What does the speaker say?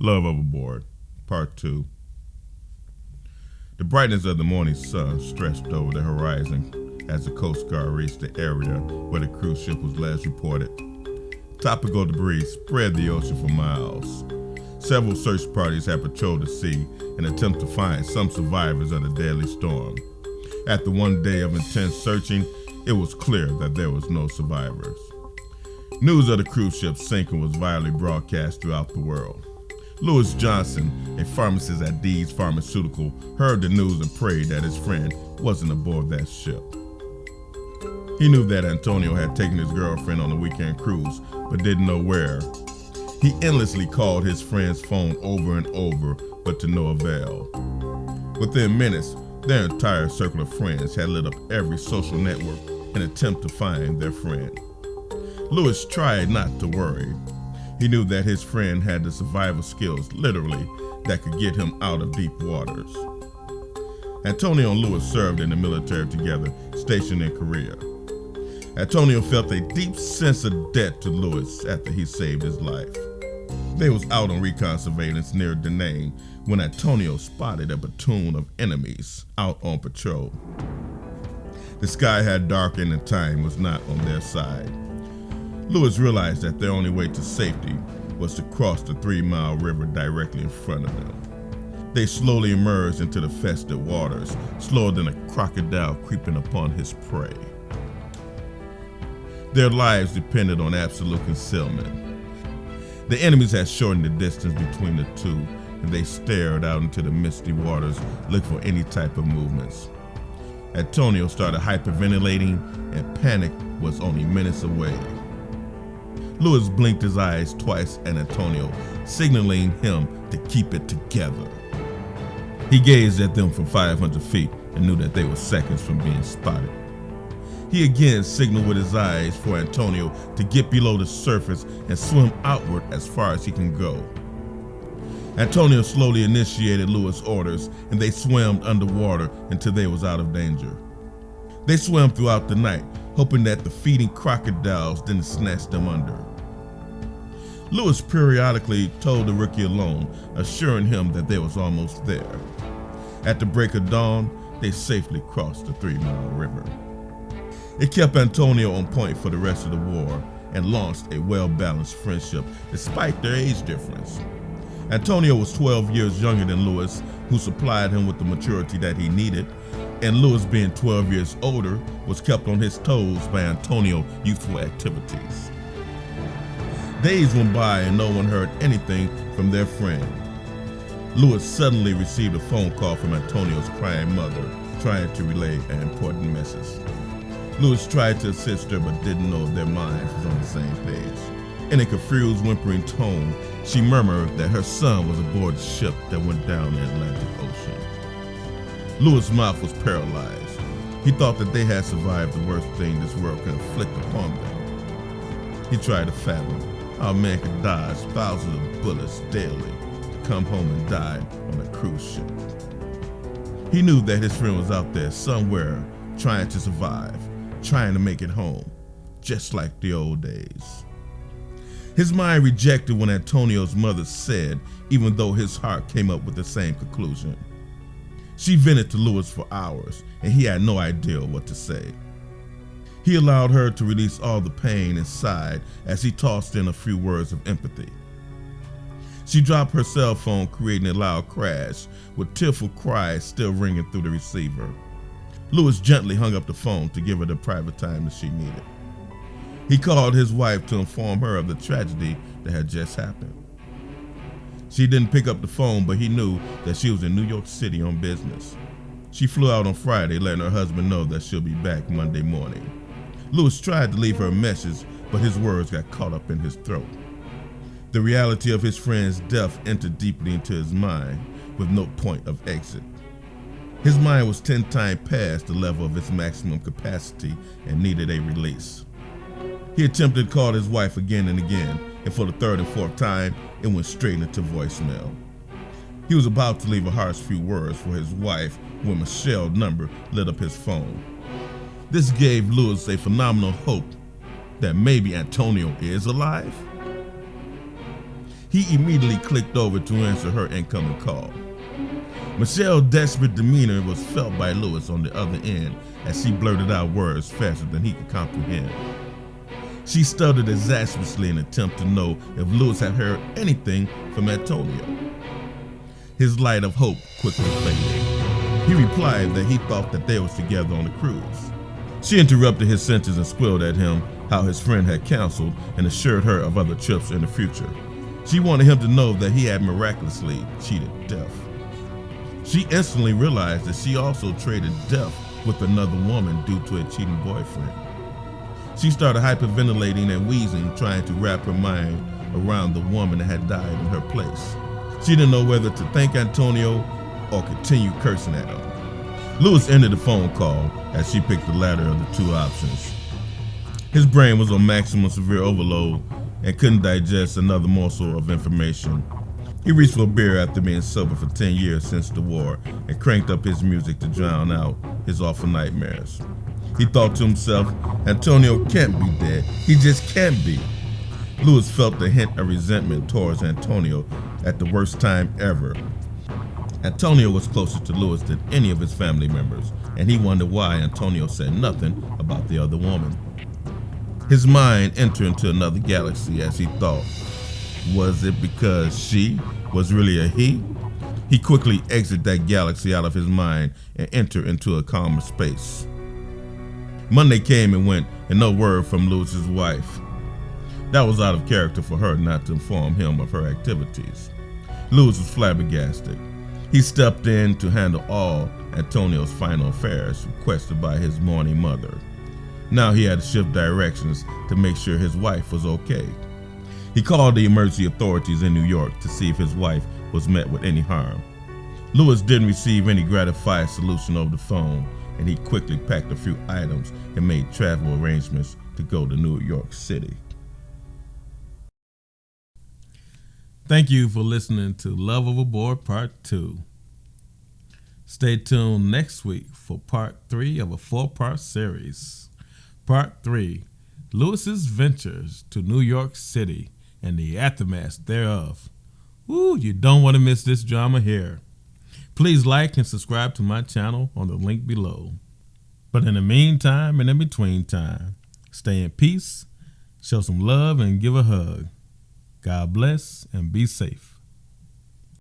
Love Overboard, Part 2. The brightness of the morning sun stretched over the horizon as the Coast Guard reached the area where the cruise ship was last reported. Tropical debris spread the ocean for miles. Several search parties had patrolled the sea in an attempt to find some survivors of the deadly storm. After one day of intense searching, it was clear that there was no survivors. News of the cruise ship's sinking was widely broadcast throughout the world. Lewis Johnson, a pharmacist at Dee's Pharmaceutical, heard the news and prayed that his friend wasn't aboard that ship. He knew that Antonio had taken his girlfriend on a weekend cruise, but didn't know where. He endlessly called his friend's phone over and over, but to no avail. Within minutes, their entire circle of friends had lit up every social network in an attempt to find their friend. Lewis tried not to worry. He knew that his friend had the survival skills, literally, that could get him out of deep waters. Antonio and Lewis served in the military together, stationed in Korea. Antonio felt a deep sense of debt to Lewis after he saved his life. They was out on recon surveillance near Da Nang when Antonio spotted a platoon of enemies out on patrol. The sky had darkened and time was not on their side. Lewis realized that their only way to safety was to cross the 3-mile river directly in front of them. They slowly emerged into the festive waters, slower than a crocodile creeping upon his prey. Their lives depended on absolute concealment. The enemies had shortened the distance between the two, and they stared out into the misty waters, looking for any type of movements. Antonio started hyperventilating, and panic was only minutes away. Lewis blinked his eyes twice at Antonio, signaling him to keep it together. He gazed at them from 500 feet and knew that they were seconds from being spotted. He again signaled with his eyes for Antonio to get below the surface and swim outward as far as he can go. Antonio slowly initiated Lewis' orders, and they swam underwater until they was out of danger. They swam throughout the night, hoping that the feeding crocodiles didn't snatch them under. Lewis periodically told the rookie alone, assuring him that they was almost there. At the break of dawn, they safely crossed the 3-mile river. It kept Antonio on point for the rest of the war and launched a well-balanced friendship despite their age difference. Antonio was 12 years younger than Lewis, who supplied him with the maturity that he needed, and Lewis, being 12 years older, was kept on his toes by Antonio's youthful activities. Days went by and no one heard anything from their friend. Lewis suddenly received a phone call from Antonio's crying mother, trying to relay an important message. Lewis tried to assist her but didn't know if their minds was on the same page. In a confused, whimpering tone, she murmured that her son was aboard the ship that went down the Atlantic Ocean. Lewis' mouth was paralyzed. He thought that they had survived the worst thing this world could inflict upon them. He tried to fathom how a man could dodge thousands of bullets daily to come home and die on a cruise ship. He knew that his friend was out there somewhere trying to survive, trying to make it home, just like the old days. His mind rejected what Antonio's mother said, even though his heart came up with the same conclusion. She vented to Lewis for hours, and he had no idea what to say. He allowed her to release all the pain inside as he tossed in a few words of empathy. She dropped her cell phone, creating a loud crash, with tearful cries still ringing through the receiver. Lewis gently hung up the phone to give her the private time that she needed. He called his wife to inform her of the tragedy that had just happened. She didn't pick up the phone, but he knew that she was in New York City on business. She flew out on Friday, letting her husband know that she'll be back Monday morning. Lewis tried to leave her a message, but his words got caught up in his throat. The reality of his friend's death entered deeply into his mind, with no point of exit. His mind was 10 times past the level of its maximum capacity and needed a release. He attempted to call his wife again and again, and for the third and fourth time, it went straight into voicemail. He was about to leave a harsh few words for his wife when Michelle's number lit up his phone. This gave Lewis a phenomenal hope that maybe Antonio is alive. He immediately clicked over to answer her incoming call. Michelle's desperate demeanor was felt by Lewis on the other end as she blurted out words faster than he could comprehend. She stuttered disastrously in an attempt to know if Lewis had heard anything from Antonio. His light of hope quickly faded. He replied that he thought that they was together on the cruise. She interrupted his sentence and squealed at him how his friend had counseled and assured her of other trips in the future. She wanted him to know that he had miraculously cheated death. She instantly realized that she also traded death with another woman due to a cheating boyfriend. She started hyperventilating and wheezing, trying to wrap her mind around the woman that had died in her place. She didn't know whether to thank Antonio or continue cursing at him. Lewis ended the phone call as she picked the latter of the two options. His brain was on maximum severe overload and couldn't digest another morsel of information. He reached for a beer after being sober for 10 years since the war and cranked up his music to drown out his awful nightmares. He thought to himself, Antonio can't be dead. He just can't be. Lewis felt the hint of resentment towards Antonio at the worst time ever. Antonio was closer to Lewis than any of his family members, and he wondered why Antonio said nothing about the other woman. His mind entered into another galaxy as he thought, was it because she was really a he? He quickly exited that galaxy out of his mind and entered into a calmer space. Monday came and went, and no word from Lewis's wife. That was out of character for her not to inform him of her activities. Lewis was flabbergasted. He stepped in to handle all Antonio's final affairs requested by his mourning mother. Now he had to shift directions to make sure his wife was okay. He called the emergency authorities in New York to see if his wife was met with any harm. Lewis didn't receive any gratifying solution over the phone, and he quickly packed a few items and made travel arrangements to go to New York City. Thank you for listening to Love Overboard Part 2. Stay tuned next week for Part 3 of a 4-part series. Part 3, Lewis's Ventures to New York City and the aftermath thereof. Ooh, you don't want to miss this drama here. Please like and subscribe to my channel on the link below. But in the meantime and in between time, stay in peace, show some love, and give a hug. God bless and be safe.